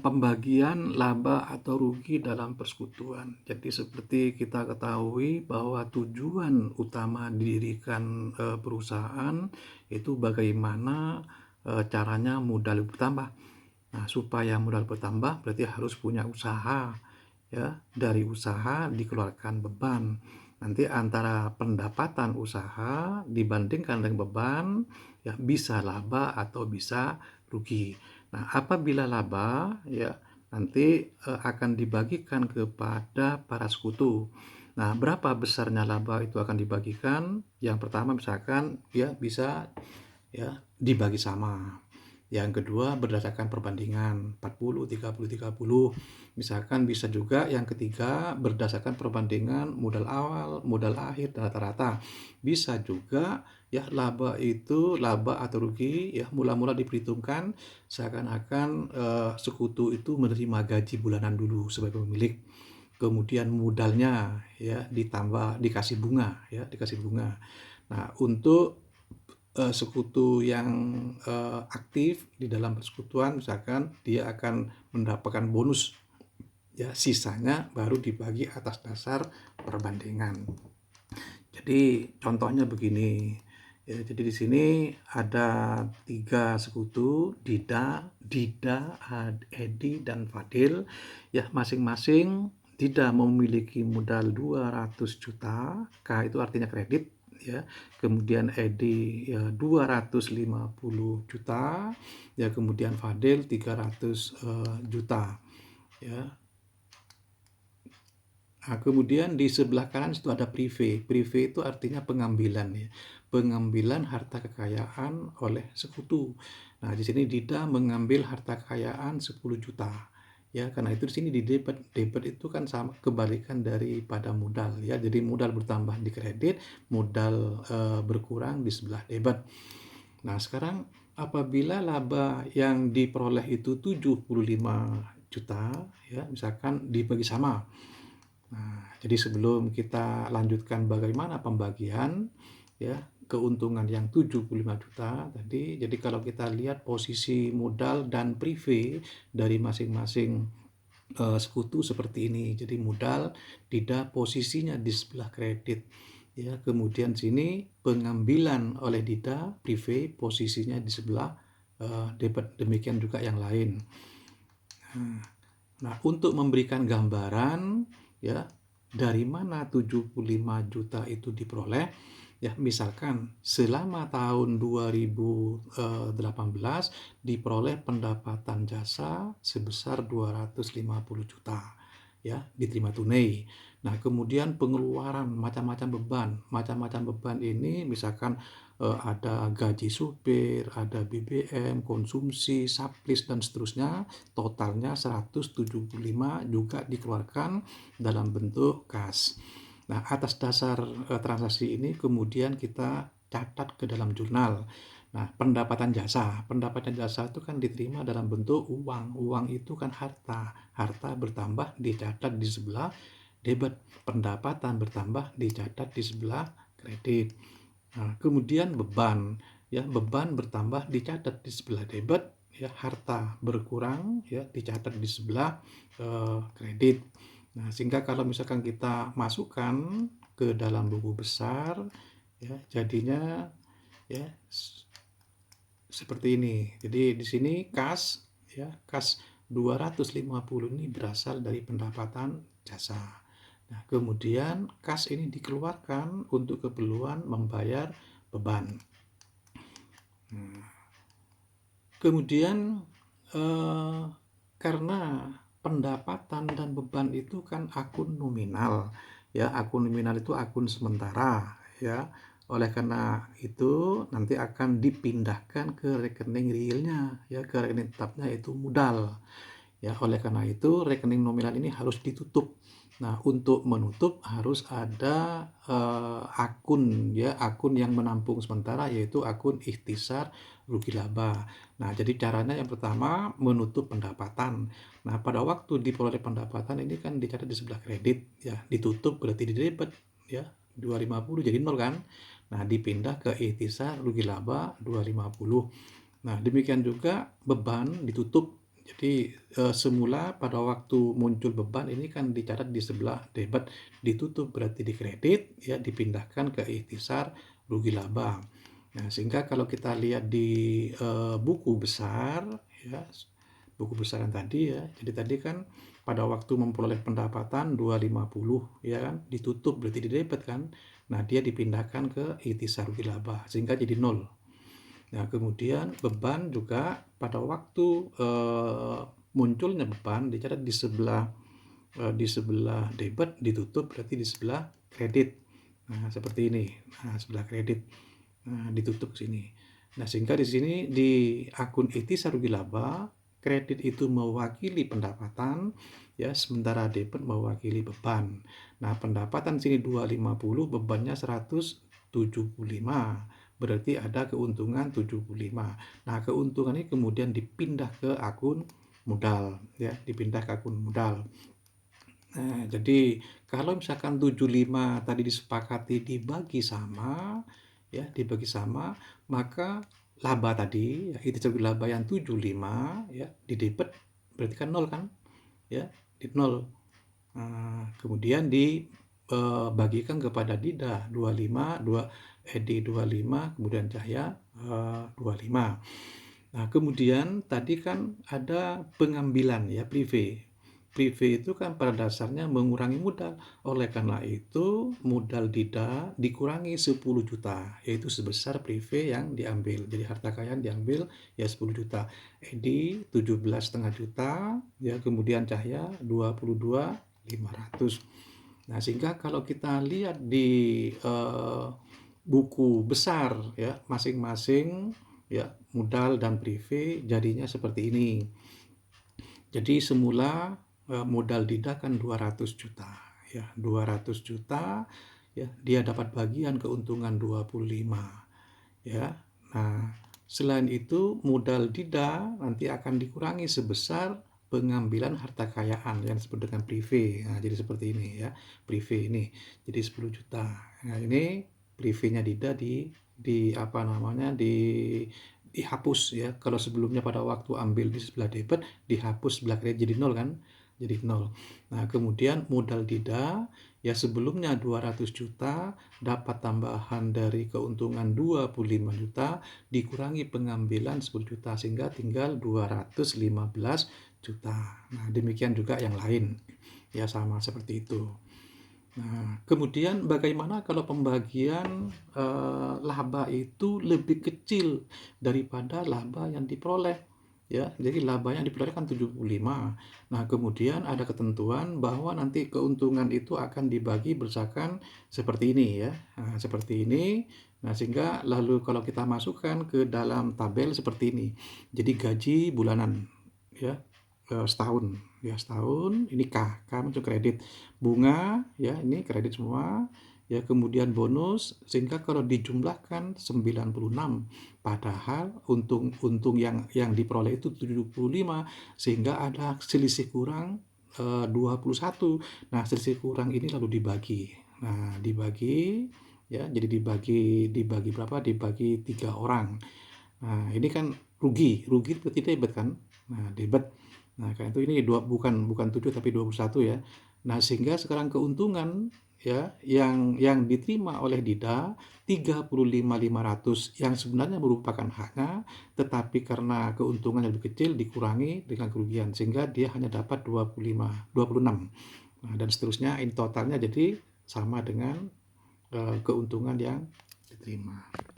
Pembagian laba atau rugi dalam persekutuan. Jadi seperti kita ketahui bahwa tujuan utama didirikan perusahaan itu bagaimana caranya modal bertambah. Nah, supaya modal bertambah berarti harus punya usaha, ya. Dari usaha dikeluarkan beban. Nanti antara pendapatan usaha dibandingkan dengan beban, ya bisa laba atau bisa rugi. Nah, apabila laba, ya nanti akan dibagikan kepada para sekutu. Nah, berapa besarnya laba itu akan dibagikan? Yang pertama misalkan ya bisa ya dibagi sama. Yang kedua berdasarkan perbandingan 40 30 30. Misalkan bisa juga yang ketiga berdasarkan perbandingan modal awal, modal akhir dan rata-rata. Bisa juga ya laba atau rugi ya mula-mula diperhitungkan seakan-akan sekutu itu menerima gaji bulanan dulu sebagai pemilik. Kemudian modalnya ya ditambah dikasih bunga ya, dikasih bunga. Nah, untuk sekutu yang aktif di dalam persekutuan misalkan dia akan mendapatkan bonus ya, sisanya baru dibagi atas dasar perbandingan. Jadi contohnya begini ya, jadi di sini ada 3 sekutu, Dida, Edi dan Fadil ya, masing-masing Dida memiliki modal 200 juta, K itu artinya kredit ya. Kemudian Edi ya 250 juta ya, kemudian Fadil 300 juta ya. Nah, kemudian di sebelah kanan itu ada prive. Prive itu artinya pengambilan ya. Pengambilan harta kekayaan oleh sekutu. Nah, di sini Dida mengambil harta kekayaan 10 juta. Ya, karena itu di sini di debit. Debit itu kan sama kebalikan daripada modal ya. Jadi modal bertambah di kredit, modal berkurang di sebelah debit. Nah, sekarang apabila laba yang diperoleh itu 75 juta ya, misalkan dibagi sama. Nah, jadi sebelum kita lanjutkan bagaimana pembagian ya keuntungan yang 75 juta tadi, jadi kalau kita lihat posisi modal dan prive dari masing-masing sekutu seperti ini. Jadi modal Dida posisinya di sebelah kredit ya, kemudian sini pengambilan oleh Dida prive posisinya di sebelah debit, demikian juga yang lain. Nah, untuk memberikan gambaran ya dari mana 75 juta itu diperoleh ya, misalkan selama tahun 2018 diperoleh pendapatan jasa sebesar 250 juta ya, diterima tunai. Nah, kemudian pengeluaran macam-macam beban ini misalkan ada gaji supir, ada BBM, konsumsi, suplis dan seterusnya, totalnya 175 juga dikeluarkan dalam bentuk kas. Nah, atas dasar transaksi ini kemudian kita catat ke dalam jurnal. Nah, pendapatan jasa itu kan diterima dalam bentuk uang. Uang itu kan harta. Harta bertambah dicatat di sebelah debit. Pendapatan bertambah dicatat di sebelah kredit. Nah, kemudian beban, ya beban bertambah dicatat di sebelah debit, ya harta berkurang, ya dicatat di sebelah kredit. Nah, sehingga kalau misalkan kita masukkan ke dalam buku besar, ya jadinya ya seperti ini. Jadi di sini kas, ya kas 250 ini berasal dari pendapatan jasa. Nah, kemudian kas ini dikeluarkan untuk keperluan membayar beban. Kemudian karena pendapatan dan beban itu kan akun nominal, ya akun nominal itu akun sementara, ya. Oleh karena itu nanti akan dipindahkan ke rekening realnya, ya ke rekening tetapnya yaitu modal. Ya, oleh karena itu rekening nominal ini harus ditutup. Nah, untuk menutup harus ada akun ya, akun yang menampung sementara yaitu akun ikhtisar rugi laba. Nah, jadi caranya yang pertama menutup pendapatan. Nah, pada waktu diperoleh pendapatan ini kan dicatat di sebelah kredit ya, ditutup berarti di debit ya, 250 jadi 0 kan. Nah, dipindah ke ikhtisar rugi laba 250. Nah, demikian juga beban ditutup Jadi, semula pada waktu muncul beban ini kan dicatat di sebelah debit, ditutup berarti di kredit, ya dipindahkan ke ikhtisar rugi laba. Nah, sehingga kalau kita lihat di, buku besar, ya, buku besaran tadi ya, jadi tadi kan pada waktu memperoleh pendapatan 250 ya kan, ditutup berarti di debit kan. Nah, dia dipindahkan ke ikhtisar rugi laba sehingga jadi nol. Nah, kemudian beban juga pada waktu munculnya beban dicatat di sebelah debit, ditutup berarti di sebelah kredit. Nah, seperti ini. Nah, sebelah kredit. Nah, ditutup sini. Nah, sehingga di sini di akun ikhtisar rugi laba, kredit itu mewakili pendapatan, ya, sementara debit mewakili beban. Nah, pendapatan sini 250, bebannya 175. Berarti ada keuntungan 75. Nah, keuntungan ini kemudian dipindah ke akun modal, ya, dipindah ke akun modal. Nah, jadi kalau misalkan 75 tadi disepakati dibagi sama, ya, dibagi sama, maka laba tadi, ya, itu laba yang 75, ya, di debit berarti kan nol kan, ya, di nol. Nah, kemudian dibagikan kepada Dida 25, Edi 25, kemudian Cahya 25. Nah, kemudian tadi kan ada pengambilan ya prive. Prive itu kan pada dasarnya mengurangi modal. Oleh karena itu, modal Dida dikurangi 10 juta, yaitu sebesar prive yang diambil. Jadi harta kekayaan diambil ya 10 juta. Edi 17,5 juta, ya kemudian Cahya 22.500. Nah, sehingga kalau kita lihat di buku besar ya masing-masing ya modal dan prive jadinya seperti ini. Jadi semula modal Dida kan 200 juta ya, 200 juta ya, dia dapat bagian keuntungan 25 ya. Nah, selain itu modal Dida nanti akan dikurangi sebesar pengambilan harta kekayaan yang disebut dengan prive. Nah, jadi seperti ini ya, prive ini. Jadi 10 juta. Nah, ini privenya Dida di apa namanya dihapus ya. Kalau sebelumnya pada waktu ambil di sebelah debit dihapus sebelah kredit jadi nol kan? Jadi nol. Nah, kemudian modal Dida ya sebelumnya 200 juta dapat tambahan dari keuntungan 25 juta dikurangi pengambilan 10 juta sehingga tinggal 215 juta. Nah, demikian juga yang lain. Ya sama seperti itu. Nah, kemudian bagaimana kalau pembagian laba itu lebih kecil daripada laba yang diperoleh? Ya, jadi laba yang diperoleh kan 75. Nah, kemudian ada ketentuan bahwa nanti keuntungan itu akan dibagi berdasarkan seperti ini ya. Nah, seperti ini. Nah, sehingga lalu kalau kita masukkan ke dalam tabel seperti ini. Jadi gaji bulanan ya, setahun ya, setahun ini K itu kredit, bunga ya ini kredit semua ya, kemudian bonus, sehingga kalau dijumlahkan 96, padahal untung yang diperoleh itu 75, sehingga ada selisih kurang 21. Nah, selisih kurang ini lalu dibagi. Nah, dibagi ya, jadi dibagi berapa? Dibagi 3 orang. Nah, ini kan rugi berarti debit kan? Nah, debit. Nah, karena itu ini bukan 7 tapi 21 ya. Nah, sehingga sekarang keuntungan ya yang diterima oleh Dida 35.500 yang sebenarnya merupakan haknya, tetapi karena keuntungan yang lebih kecil dikurangi dengan kerugian sehingga dia hanya dapat 26. Nah, dan seterusnya in totalnya jadi sama dengan keuntungan yang diterima.